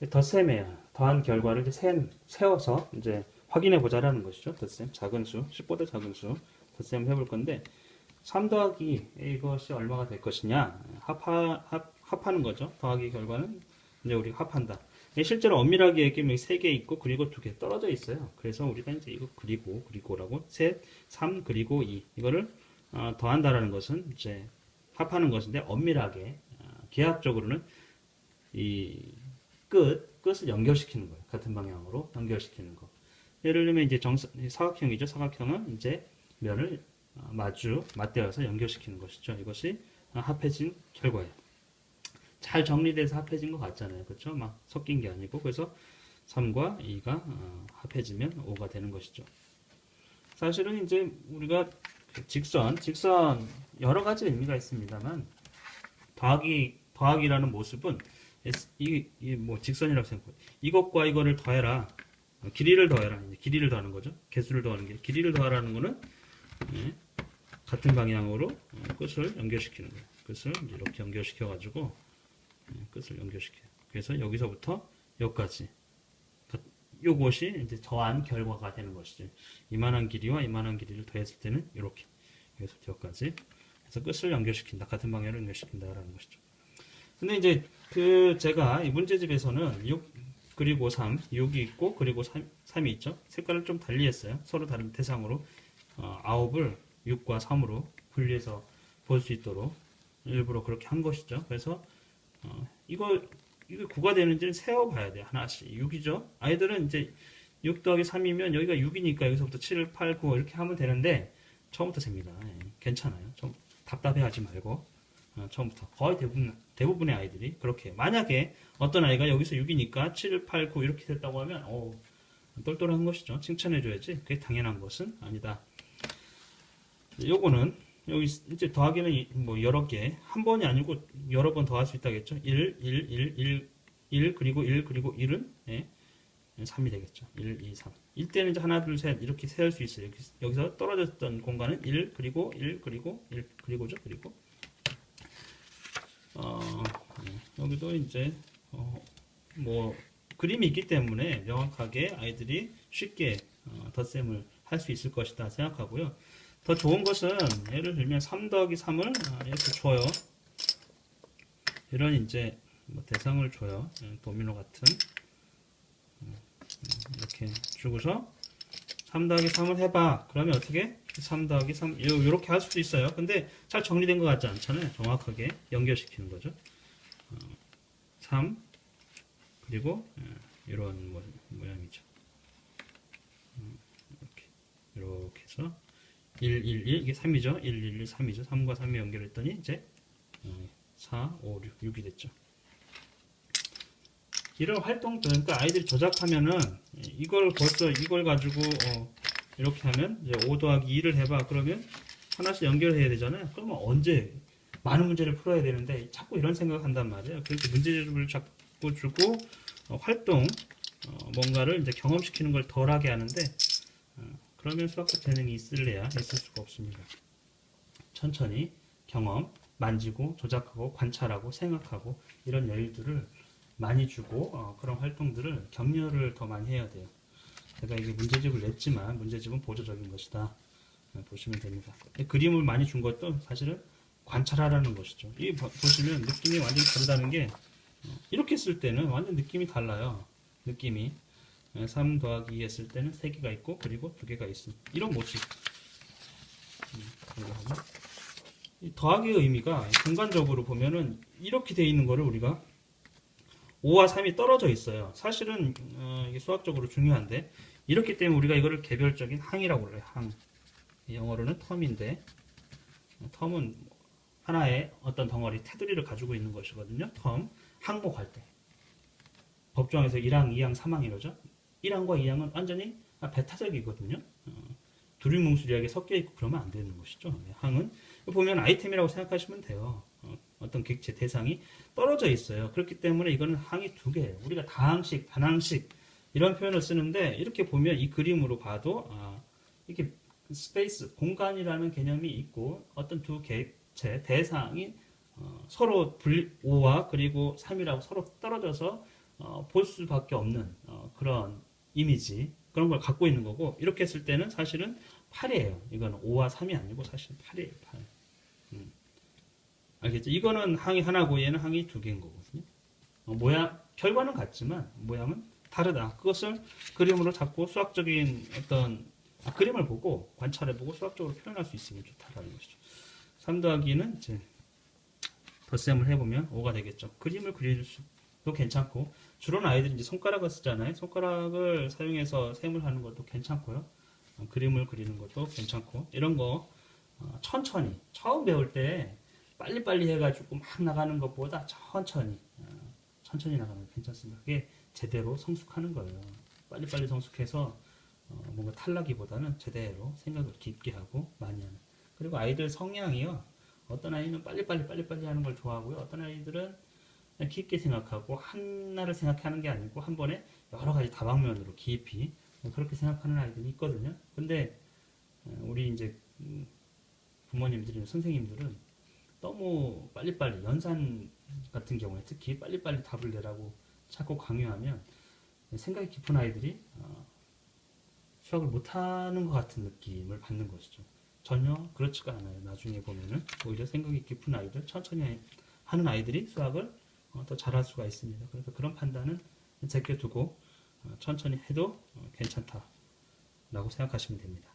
덧셈이에요. 더한 결과를 이제 세워서 이제 확인해 보자라는 것이죠. 덧셈, 작은 수, 10보다 작은 수, 덧셈 해볼 건데, 3 더하기 이것이 얼마가 될 것이냐, 합하는 거죠. 더하기 결과는 이제 우리가 합한다. 실제로 엄밀하게 얘기하면 3개 있고, 그리고 2개 떨어져 있어요. 그래서 우리가 이제 이거 그리고라고, 셋, 3, 그리고 2. 이거를 더한다라는 것은 이제 합하는 것인데, 엄밀하게, 기하학적으로는 이 끝을 연결시키는 거예요. 같은 방향으로 연결시키는 거. 예를 들면 이제 사각형이죠. 사각형은 이제 면을 맞대어서 연결시키는 것이죠. 이것이 합해진 결과예요. 잘 정리돼서 합해진 것 같잖아요. 그렇죠? 막 섞인 게 아니고. 그래서 3과 2가 합해지면 5가 되는 것이죠. 사실은 이제 우리가 직선 여러 가지 의미가 있습니다만, 더하기라는 모습은 뭐 직선이라고 생각해요. 이것과 이거를 더해라. 길이를 더해라. 길이를 더하는 거죠. 개수를 더하는 게. 길이를 더하라는 거는 같은 방향으로 끝을 연결시키는 거예요. 끝을 이렇게 연결시켜가지고 끝을 연결시켜요. 그래서 여기서부터 여기까지. 요것이 이제 더한 결과가 되는 것이죠. 이만한 길이와 이만한 길이를 더했을 때는 이렇게. 여기서부터 여기까지. 그래서 끝을 연결시킨다. 같은 방향으로 연결시킨다라는 것이죠. 근데 이제 제가 이 문제집에서는 6 그리고 3, 6이 있고 그리고 3이 있죠. 색깔을 좀 달리 했어요. 서로 다른 대상으로 9을 6과 3으로 분리해서 볼 수 있도록 일부러 그렇게 한 것이죠. 그래서 이게 9가 되는지는 세어봐야 돼요. 하나씩. 6이죠. 아이들은 이제 6 더하기 3이면 여기가 6이니까 여기서부터 7, 8, 9 이렇게 하면 되는데 처음부터 셉니다. 괜찮아요. 좀 답답해하지 말고 처음부터 거의 대부분의 아이들이 그렇게. 만약에 어떤 아이가 여기서 6이니까 7, 8, 9 이렇게 됐다고 하면 똘똘한 것이죠. 칭찬해줘야지. 그게 당연한 것은 아니다. 요거는 여기 이제 더하기는 뭐 여러 개, 한 번이 아니고 여러 번 더할 수 있다겠죠. 1 그리고 1 그리고 1은 3이 되겠죠. 1, 2, 3. 이때는 이제 하나, 둘, 셋 이렇게 세울 수 있어요. 여기서 떨어졌던 공간은 1 그리고 1 그리고 1 그리고죠. 그리고 여기도 이제 뭐 그림이 있기 때문에 명확하게 아이들이 쉽게 덧셈을 할 수 있을 것이다 생각하고요. 더 좋은 것은 예를 들면 3 더하기 3을 이렇게 줘요. 이런 이제 뭐 대상을 줘요. 도미노 같은 이렇게 주고서 3 더하기 3을 해봐. 그러면 어떻게? 3 더하기 3 이렇게 할 수도 있어요. 근데 잘 정리된 것 같지 않잖아요. 정확하게 연결시키는 거죠. 3 그리고 이런 모양이죠. 이렇게 해서 1, 1, 1 이게 3이죠. 1, 1, 1, 3이죠. 3과 3이 연결했더니 이제 4, 5, 6, 6이 됐죠. 이런 활동들, 그러니까 아이들이 조작하면은 이걸 가지고 이렇게 하면 이제 5 더하기 2를 해봐. 그러면 하나씩 연결해야 되잖아요. 그러면 언제 많은 문제를 풀어야 되는데 자꾸 이런 생각을 한단 말이에요. 그래서 문제집을 자꾸 주고 활동 뭔가를 이제 경험시키는 걸 덜하게 하는데 그러면 수학적 재능이 있을 수가 없습니다. 천천히 경험, 만지고 조작하고 관찰하고 생각하고 이런 여유들을 많이 주고 그런 활동들을 격려를 더 많이 해야 돼요. 제가 이게 문제집을 냈지만 문제집은 보조적인 것이다. 보시면 됩니다. 그림을 많이 준 것도 사실은 관찰하라는 것이죠. 이 보시면 느낌이 완전히 다르다는 게 이렇게 쓸 때는 완전 느낌이 달라요. 느낌이 3 더하기 2 했을 때는 3개가 있고 그리고 2개가 있음. 이런 모습. 이 더하기의 의미가 공간적으로 보면은 이렇게 돼 있는 거를 우리가 5와 3이 떨어져 있어요. 사실은 이게 수학적으로 중요한데 이렇기 때문에 우리가 이거를 개별적인 항이라고 그래요. 항. 영어로는 텀인데 텀은 하나의 어떤 덩어리 테두리를 가지고 있는 것이거든요. 텀. 항목할 때 법정에서 1항, 2항, 3항 이러죠. 1항과 2항은 완전히 배타적이거든요. 두리뭉술하게 섞여 있고 그러면 안 되는 것이죠. 항은 보면 아이템이라고 생각하시면 돼요. 어떤 객체 대상이 떨어져 있어요. 그렇기 때문에 이거는 항이 2개예요. 우리가 다항식, 단항식 이런 표현을 쓰는데 이렇게 보면 이 그림으로 봐도 이렇게 스페이스, 공간이라는 개념이 있고 어떤 두 객체, 대상이 서로 5와 그리고 3이라고 서로 떨어져서 볼 수밖에 없는 그런 이미지 그런 걸 갖고 있는 거고 이렇게 했을 때는 사실은 8이에요. 이거는 5와 3이 아니고 사실 8이에요. 8. 알겠죠? 이거는 항이 하나고 얘는 항이 두 개인 거거든요. 모양 결과는 같지만 모양은 다르다. 그것을 그림으로 잡고 수학적인 어떤 그림을 보고 관찰해보고 수학적으로 표현할 수 있으면 좋다라는 것이죠. 3 더하기는 이제 덧셈을 해보면 5가 되겠죠. 그림을 그려줄 수도 괜찮고 주로는 아이들이 이제 손가락을 쓰잖아요. 손가락을 사용해서 셈을 하는 것도 괜찮고요. 그림을 그리는 것도 괜찮고 이런 거 천천히 처음 배울 때 빨리빨리 해가지고 막 나가는 것보다 천천히 나가는 게 괜찮습니다. 그게 제대로 성숙하는 거예요. 빨리빨리 성숙해서 뭔가 탈나기보다는 제대로 생각을 깊게 하고 많이 하는. 그리고 아이들 성향이요. 어떤 아이는 빨리빨리 하는 걸 좋아하고요. 어떤 아이들은 그냥 깊게 생각하고 하나를 생각하는 게 아니고 한 번에 여러 가지 다방면으로 깊이 그렇게 생각하는 아이들이 있거든요. 근데 우리 이제 부모님들이나 선생님들은 너무 빨리빨리 연산 같은 경우에 특히 빨리빨리 답을 내라고 자꾸 강요하면 생각이 깊은 아이들이 수학을 못하는 것 같은 느낌을 받는 것이죠. 전혀 그렇지가 않아요. 나중에 보면은 오히려 생각이 깊은 아이들, 천천히 하는 아이들이 수학을 더 잘할 수가 있습니다. 그래서 그런 판단은 제껴두고 천천히 해도 괜찮다라고 생각하시면 됩니다.